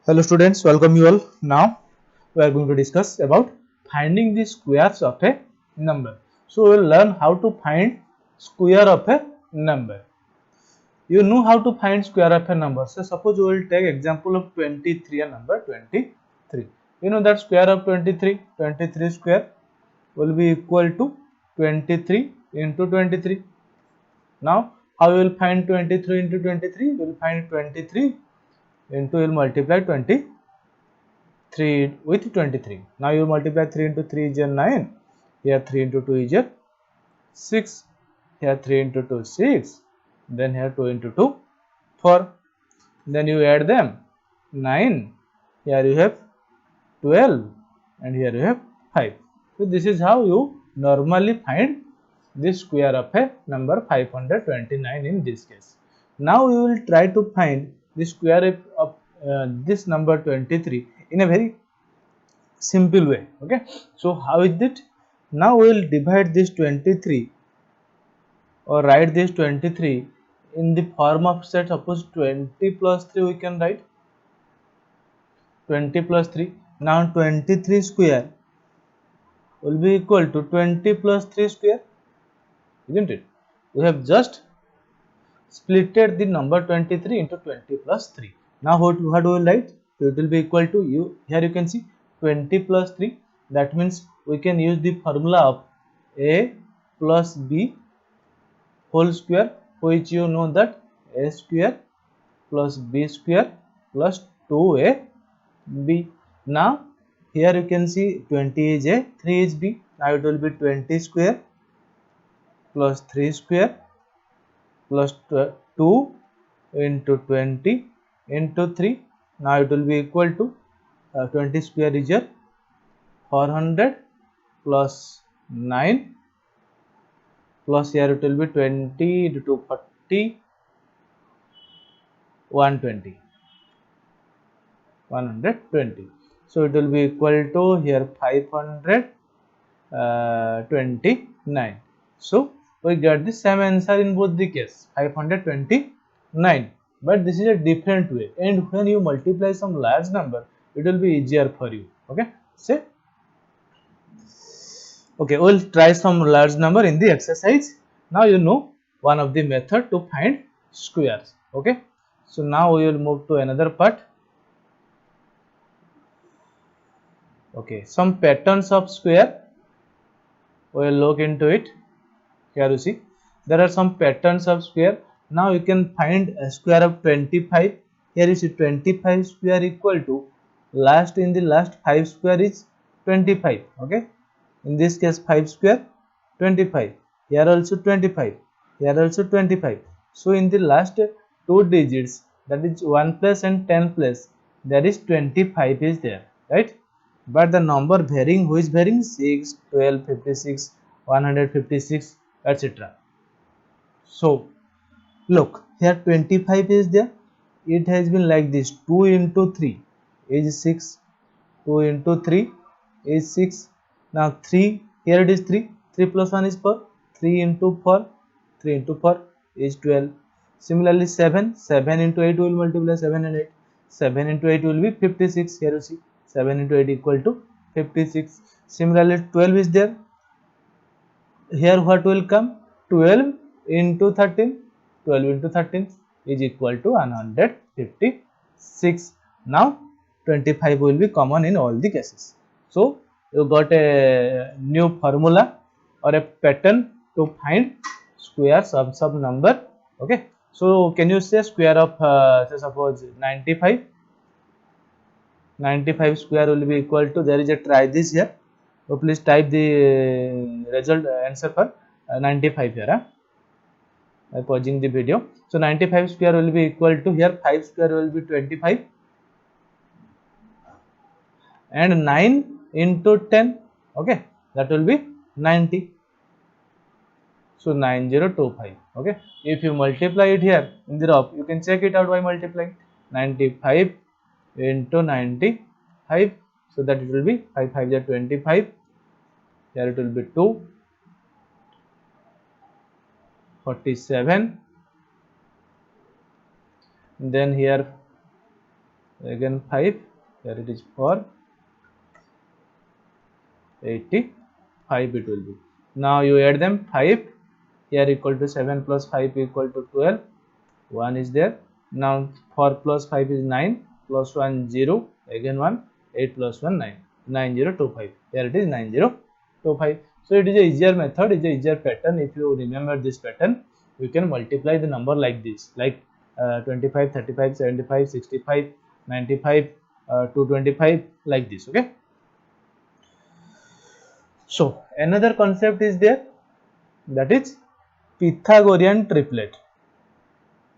Hello students, welcome you all. Now we are going to discuss about finding the squares of a number. So we will learn how to find square of a number. You know how to find square of a number. So suppose we will take example of 23 and number 23. You know that square of 23 square will be equal to 23 into 23. Now how we will find 23 into 23? We will find 23 into we will multiply 23 with 23. Now you multiply 3 into 3 is a 9. Here 3 into 2 is a 6. Here 3 into 2 is 6. Then here 2 into 2 4. Then you add them 9. Here you have 12 and here you have 5. So this is how you normally find the square of a number 529 in this case. Now we will try to find the square of this number 23 in a very simple way. Okay, so how is it? Now we will divide this 23 or write this 23 in the form of set. Suppose 20 plus 3 we can write 20 plus 3. Now 23 square will be equal to 20 plus 3 square, isn't it? We have just splitted the number 23 into 20 plus 3. Now what do we write? So it will be equal to you. Here you can see 20 plus 3. That means we can use the formula of a plus b whole square, which you know that a square plus b square plus 2ab. Now here you can see 20 is a, 3 is b. Now it will be 20 square plus 3 square plus 2 into 20 into 3. Now it will be equal to 20 square is a 400 plus 9 plus here it will be 20 into 40 120. So it will be equal to here 529. So we get the same answer in both the case 529, but this is a different way, and when you multiply some large number it will be easier for you. Okay, say okay, we'll try some large number in the exercise. Now you know one of the method to find squares. Okay, so now we will move to another part. Okay, some patterns of square, we will look into it. Here you see there are some patterns of square. Now you can find a square of 25. Here you see 25 square equal to last in the last 5 square is 25. Okay, in this case 5 square 25, here also 25, here also 25. So in the last two digits, that is 1 place and 10 place, there is 25 is there, right? But the number varying, who is varying? 6, 12, 56, 156, etc. So look here 25 is there. It has been like this: 2 into 3 is 6, 2 into 3 is 6. Now 3, here it is 3, 3 plus 1 is 4, 3 into 4, 3 into 4 is 12. Similarly 7, 7 into 8 will multiply 7 and 8, 7 into 8 will be 56. Here you see 7 into 8 equal to 56. Similarly 12 is there. Here what will come? 12 into 13, 12 into 13 is equal to 156. Now 25 will be common in all the cases. So you got a new formula or a pattern to find squares of some number. Okay, so can you say square of say suppose 95? 95 square will be equal to, there is a try this here. So please type the result answer for 95 here. By pausing the video. So 95 square will be equal to, here 5 square will be 25 and 9 into 10. Okay, that will be 90. So 9025. Okay, if you multiply it here in the row, you can check it out by multiplying 95 into 95. So that it will be 5 5 is 25. Here it will be 2, 47. Then here again 5, here it is 485 it will be. Now you add them, 5 here equal to 7 plus 5 equal to 12, 1 is there. Now 4 plus 5 is 9, plus 1 0, again 1, 8 plus 1 9, 9025, here it is 9025. So it is a easier method, it is a easier pattern. If you remember this pattern, you can multiply the number like this, like 25, 35, 75, 65, 95, 225, like this. Okay. So another concept is there, that is Pythagorean triplet.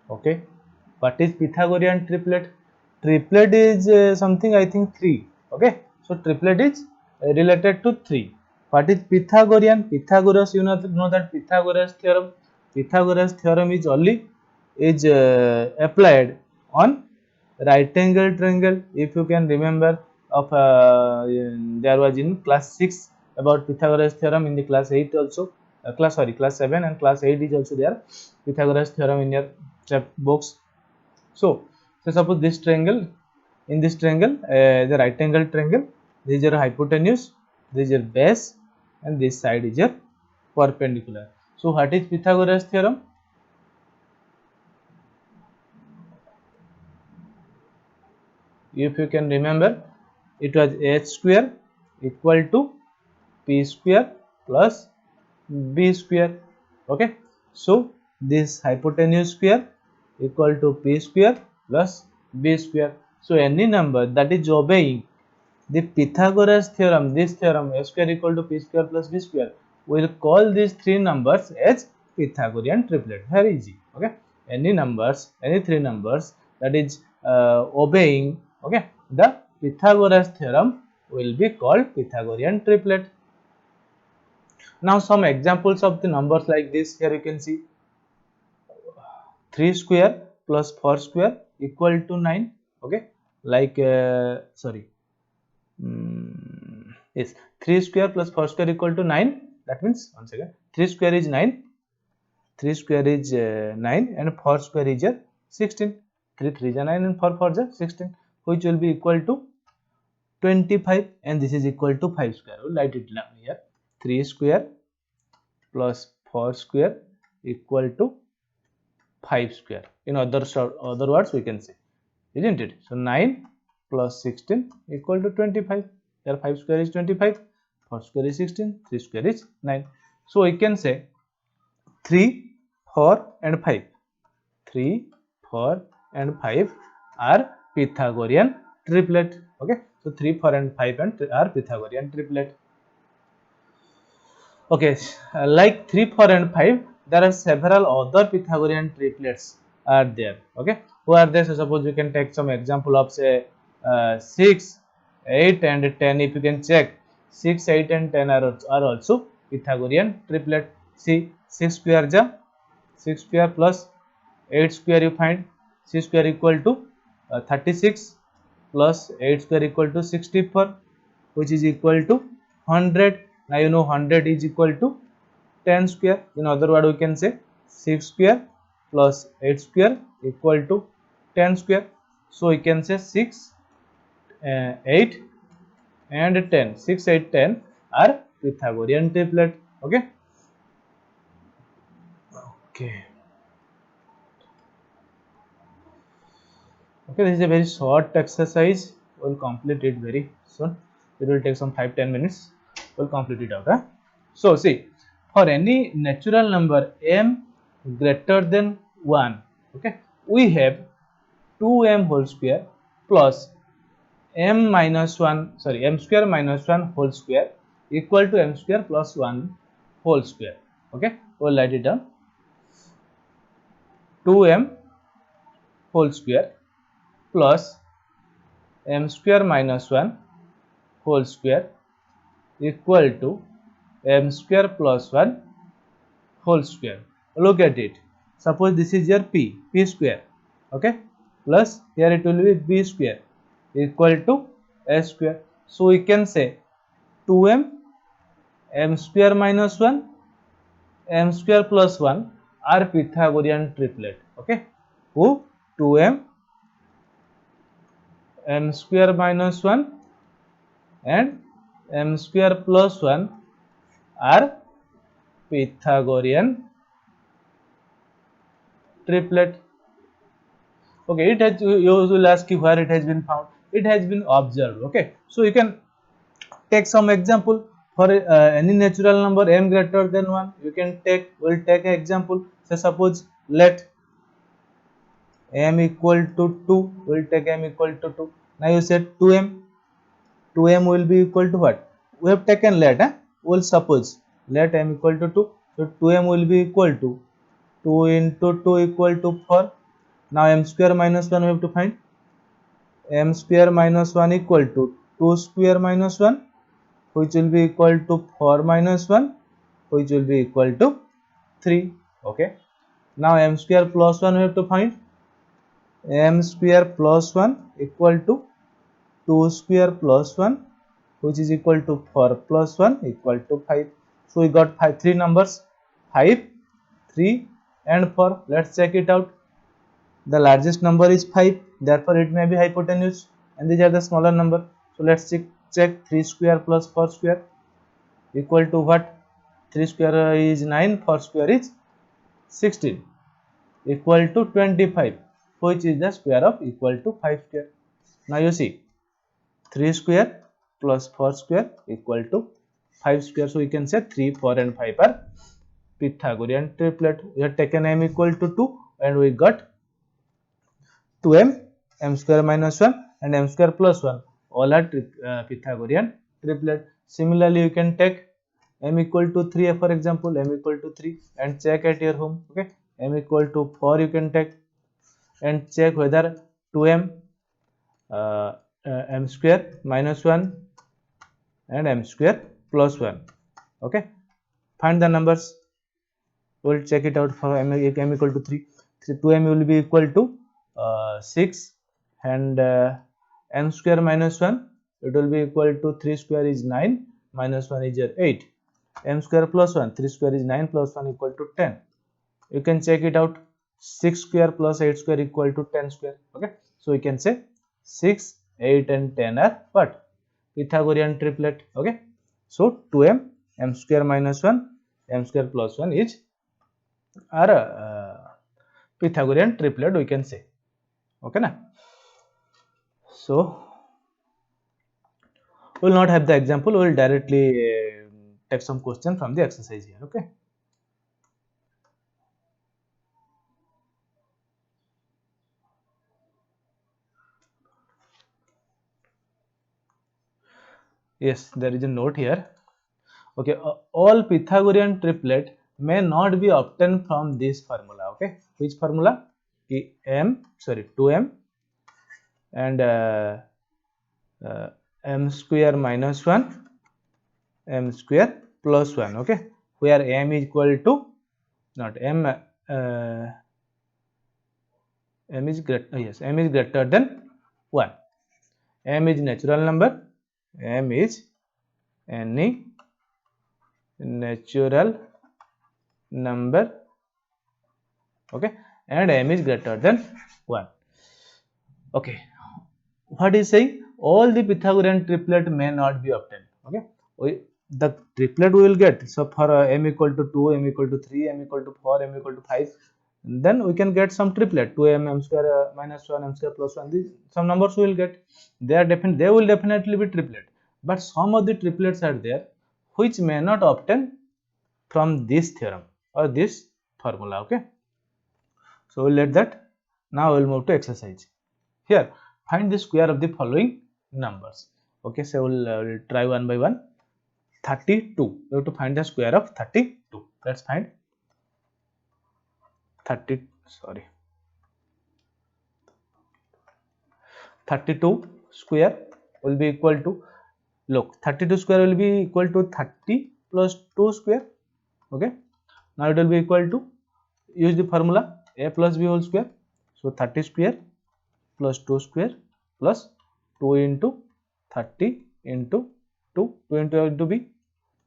Okay, what is Pythagorean triplet? Triplet is something, I think, 3. Okay, so triplet is related to 3. What is Pythagorean? Pythagoras, you know that Pythagoras theorem. Pythagoras theorem is only applied on right angle triangle. If you can remember, of there was in class 6 about Pythagoras theorem, in the class 8 also, class 7 and class 8 is also there, Pythagoras theorem in your books. So suppose this triangle, in this triangle, the right angle triangle, this is your hypotenuse, this is your base, and this side is your perpendicular. So what is Pythagoras theorem? If you can remember, it was h square equal to p square plus b square. Okay, so this hypotenuse square equal to p square plus b square. So any number that is obeying the Pythagoras theorem, this theorem, a square equal to p square plus b square, we will call these three numbers as Pythagorean triplet. Very easy. Okay, any numbers, any three numbers that is obeying, okay, the Pythagoras theorem will be called Pythagorean triplet. Now some examples of the numbers like this, here you can see 3 square plus 4 square equal to 9. Okay, like yes, 3 square plus 4 square equal to 9. That means, once again, 3 square is 9, 3 square is 9, and 4 square is 16. 3 3 is 9 and 4 4 is 16, which will be equal to 25, and this is equal to 5 square. We'll write it down here. 3 square plus 4 square equal to 5 square. In other words, we can say, isn't it? So 9 plus 16 equal to 25. Here 5 square is 25, 4 square is 16, 3 square is 9. So we can say 3, 4 and 5. 3, 4 and 5 are Pythagorean triplet. Okay, so 3, 4 and 5 are Pythagorean triplet. Okay, like 3, 4 and 5, there are several other Pythagorean triplets are there. Okay, who are there? So suppose you can take some example of, say, 6, 8 and 10. If you can check, 6, 8 and 10 are also Pythagorean triplet. See, 6 square ja 6 square plus 8 square, you find 6 square equal to 36 plus 8 square equal to 64, which is equal to 100. Now you know 100 is equal to 10 square. In other word, we can say 6 square plus 8 square equal to 10 square. So we can say 6, 8 and 10. 6, 8, 10 are Pythagorean triplet. Okay. Okay. Okay, this is a very short exercise. We'll complete it very soon. It will take some 5-10 minutes. We'll complete it out. Huh? So see, for any natural number m greater than 1, okay, we have 2m whole square plus m minus 1, sorry, m square minus 1 whole square equal to m square plus 1 whole square. Okay, we'll write it down. 2m whole square plus m square minus 1 whole square equal to m square plus 1 whole square. Look at it. Suppose this is your p square, okay, plus here it will be b square equal to a square. So we can say 2m, m square minus 1, m square plus 1 are Pythagorean triplet. Okay, who 2m, m square minus 1 and m square plus 1 are Pythagorean triplet. Okay, it has, you will ask where it has been found. It has been observed. Okay, so you can take some example for any natural number m greater than 1. You can take, we'll take an example. So suppose let m equal to 2, we'll take m equal to 2. Now you said 2m will be equal to what? We have taken let, we'll suppose let m equal to 2. So 2m will be equal to 2 into 2 equal to 4. Now m square minus 1 we have to find. M square minus 1 equal to 2 square minus 1, which will be equal to 4 minus 1, which will be equal to 3. Okay, now m square plus 1 we have to find. M square plus 1 equal to 2 square plus 1, which is equal to 4 plus 1 equal to 5. So we got three numbers, 5, 3 and 4. Let's check it out. The largest number is 5, therefore it may be hypotenuse, and these are the smaller number. So let's check 3 square plus 4 square equal to what? 3 square is 9, 4 square is 16, equal to 25, which is the square of equal to 5 square. Now you see 3 square plus 4 square equal to 5 square. So we can say 3, 4 and 5 are Pythagorean triplet. We have taken m equal to 2 and we got 2m, m square minus 1 and m square plus 1, all are Pythagorean triplet. Similarly, you can take m equal to 3, for example, m equal to 3 and check at your home. Okay, m equal to 4 you can take and check whether 2m, m square minus 1 and m square plus 1. Okay, find the numbers. We'll check it out. For m equal to 3, 2m will be equal to 6 and m square minus 1, it will be equal to 3 square is 9 minus 1 is 8. M square plus 1, 3 square is 9 plus 1 equal to 10. You can check it out. 6 square plus 8 square equal to 10 square. Okay, so we can say 6, 8 and 10 are what? Pythagorean triplet. Okay, so 2m, m square minus 1, m square plus 1 is are Pythagorean triplet, we can say. Okay na? So we will not have the example, we will directly take some question from the exercise here. Okay, yes, there is a note here. Okay, all Pythagorean triplet may not be obtained from this formula. Okay, which formula? m, sorry, 2m and m square minus 1, m square plus 1. Okay, where m is equal to, not m, m is greater, yes, m is greater than 1. M is natural number, m is any natural number. Okay, and m is greater than 1. Okay, what is saying? All the Pythagorean triplet may not be obtained. Okay, the triplet we will get. So for m equal to 2, m equal to 3, m equal to 4, m equal to 5, then we can get some triplet, 2m, m square minus 1, m square plus 1. These some numbers we will get. They will definitely be triplet, but some of the triplets are there which may not obtain from this theorem or this formula. Okay, so we'll let that. Now we'll move to exercise. Here, find the square of the following numbers. Okay, so we'll try one by one. 32. We have to find the square of 32. Let's find 30. Sorry, 32 square will be equal to, look, 32 square will be equal to 30 plus 2 square. Okay, now it will be equal to, use the formula a plus b whole square. So 30 square plus 2 square plus 2 into 30 into 2, 2 into b,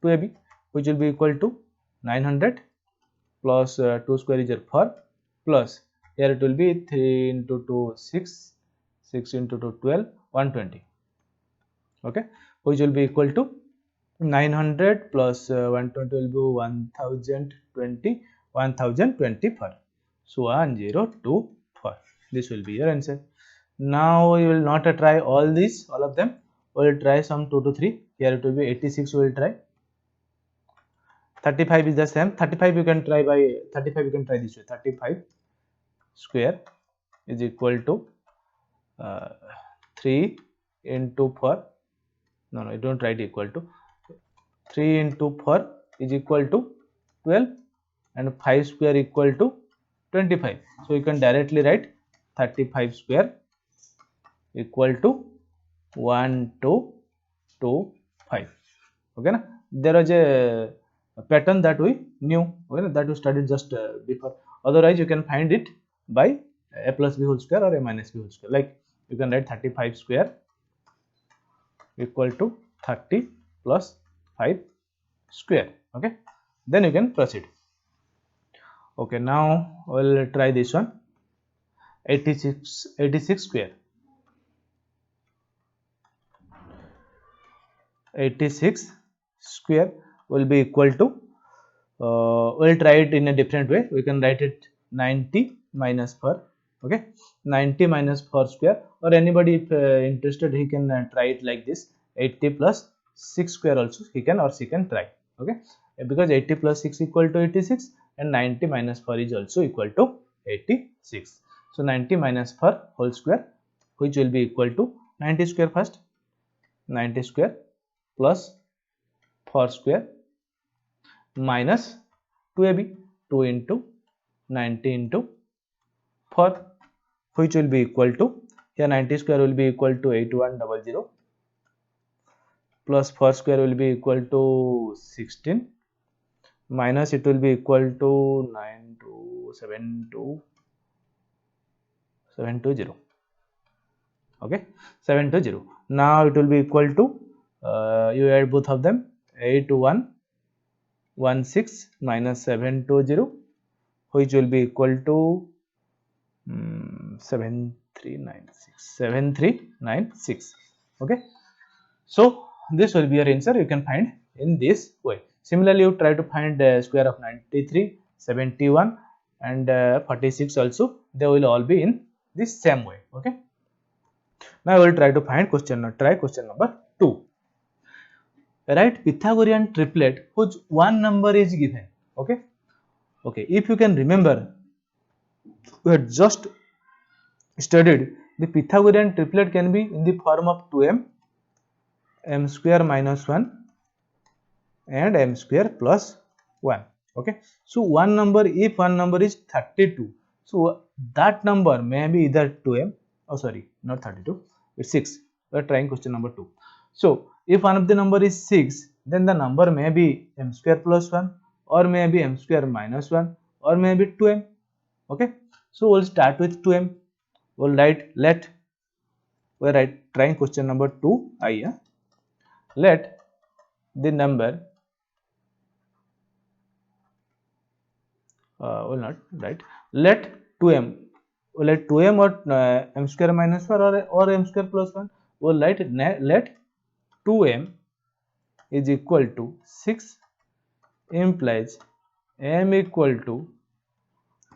2ab, which will be equal to 900 plus 2 square is 4 plus here it will be 3 into 2 6, 6 into 2 12 120. Okay, which will be equal to 900 plus 120 will be 1020, 1024. So 1024. This will be your answer. Now we will not try all these, all of them. We will try some 2 to 3. Here it will be 86. We will try. 35 is the same. 35 you can try by 35. You can try this way. 35 square is equal to 3 into 4. No, you don't write equal to. 3 into 4 is equal to 12 and 5 square equal to 25. So you can directly write 35 square equal to 1225. Okay, na? There was a pattern that we knew, okay, that we studied just before. Otherwise, you can find it by a plus b whole square or a minus b whole square. Like you can write 35 square equal to 30 plus 5 square. Okay, then you can proceed. Okay, now we'll try this one. 86 square. 86 square will be equal to, we'll try it in a different way. We can write it 90 minus 4. Okay, 90 minus 4 square, or anybody if interested, he can try it like this. 80 plus 6 square also he can or she can try. Okay, because 80 plus 6 equal to 86 and 90 minus 4 is also equal to 86. So 90 minus 4 whole square, which will be equal to 90 square first. 90 square plus 4 square minus 2ab, 2 into 90 into 4, which will be equal to, here 90 square will be equal to 8100 plus 4 square will be equal to 16 minus it will be equal to 720. Okay, 720. Now it will be equal to, you add both of them, 8116 minus 720, which will be equal to 7396. Okay, so this will be your answer. You can find in this way. Similarly, you try to find the square of 93, 71 and 46 also. They will all be in this same way. Okay, now I will try to find question number 2. Write Pythagorean triplet whose one number is given. Okay, if you can remember, we had just studied the Pythagorean triplet can be in the form of 2m, m square minus 1 and m square plus 1. Okay, so one number, if one number is 32, so that number may be either 2m, oh sorry, not 32, it's 6. We are trying question number 2. So if one of the number is 6, then the number may be m square plus 1 or maybe m square minus 1 or maybe 2m. Okay, so we'll start with 2m. We'll write, trying question number 2 let the number, will not write, let 2m, let 2m or m square minus 1 or m square plus 1, we'll write let 2m is equal to 6 implies m equal to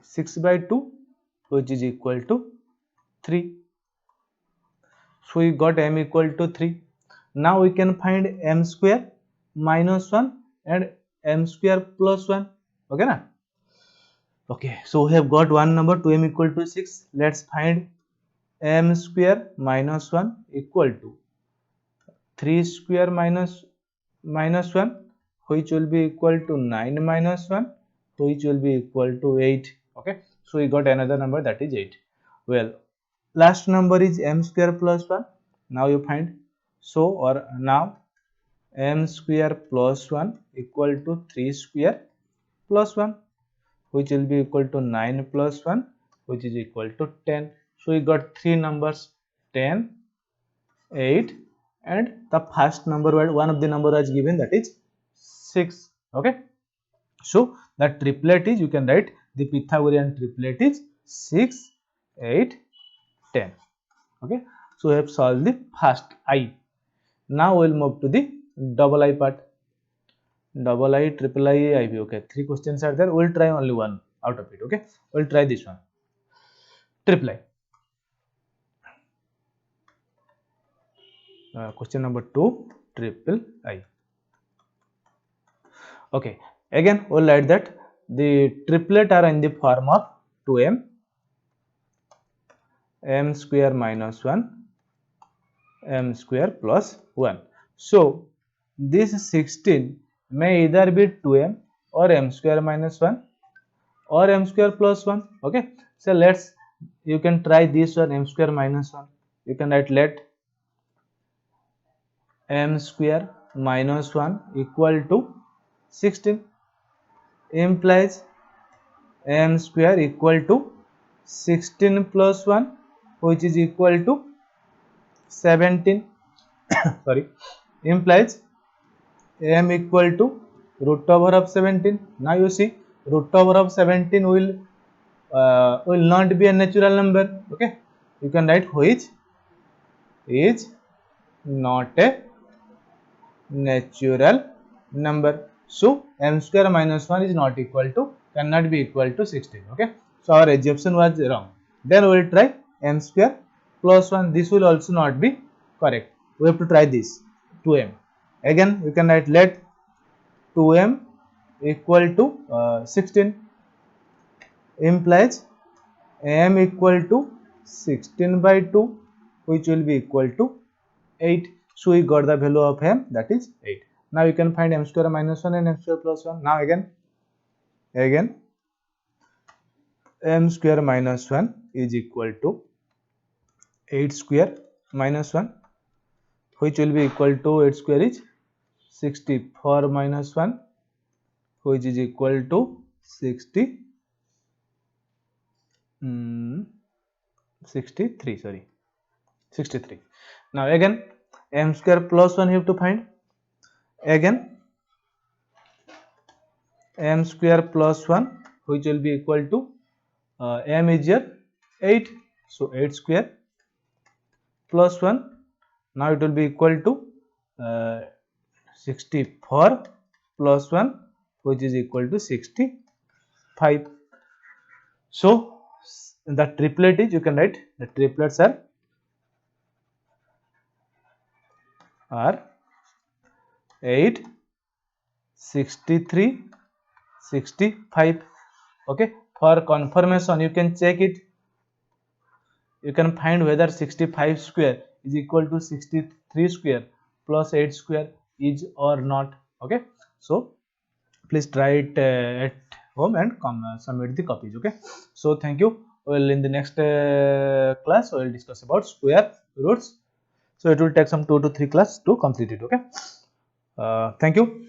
6 by 2, which is equal to 3. So we got m equal to 3. Now we can find m square minus 1 and m square plus 1. Okay, na? Okay, so we have got one number 2m equal to 6. Let's find m square minus 1 equal to 3 square minus 1, which will be equal to 9 minus 1, which will be equal to 8. Okay, so we got another number, that is 8. Well, last number is m square plus 1. Now you find, so or now m square plus 1 equal to 3 square plus 1, which will be equal to 9 plus 1, which is equal to 10. So we got three numbers, 10, 8 and the first number, one of the number was given, that is 6. Okay, so the triplet is, you can write the Pythagorean triplet is 6, 8, 10. Okay, So we have solved the first I. Now we will move to the double I part. Double I, triple I, IB. Okay, 3 questions are there. We'll try only one out of it. Okay, we'll try this one. Triple I. Question number 2, triple I. Okay, again we'll write that the triplet are in the form of 2m, m square minus 1, m square plus 1. So this 16 may either be 2m or m square minus 1 or m square plus 1. Okay, so you can try this one, m square minus 1. You can write let m square minus 1 equal to 16, implies m square equal to 16 plus 1, which is equal to 17. Sorry, implies m equal to root over of 17. Now you see, root over of 17 will not be a natural number. Okay, you can write which is not a natural number. So m square minus 1 is not equal to, cannot be equal to 16. Okay, so our assumption was wrong. Then we will try m square plus 1. This will also not be correct. We have to try this 2m. Again you can write let 2m equal to 16, implies m equal to 16 by 2, which will be equal to 8. So we got the value of m, that is 8. Now you can find m square minus 1 and m square plus 1. Now again m square minus 1 is equal to 8 square minus 1, which will be equal to 8 square is 64 minus 1, which is equal to 63. Sorry, 63. Now again m square plus 1 you have to find. Again m square plus 1, which will be equal to m is here 8, so 8 square plus 1. Now it will be equal to 64 plus 1, which is equal to 65. So the triplet is, you can write the triplets are 8, 63, 65. Okay, for confirmation you can check it. You can find whether 65 square is equal to 63 square plus 8 square is or not. Okay, so please try it at home and submit the copies. Okay, so thank you. Well, in the next class we will discuss about square roots. So it will take some 2 to 3 class to complete it. Okay, thank you.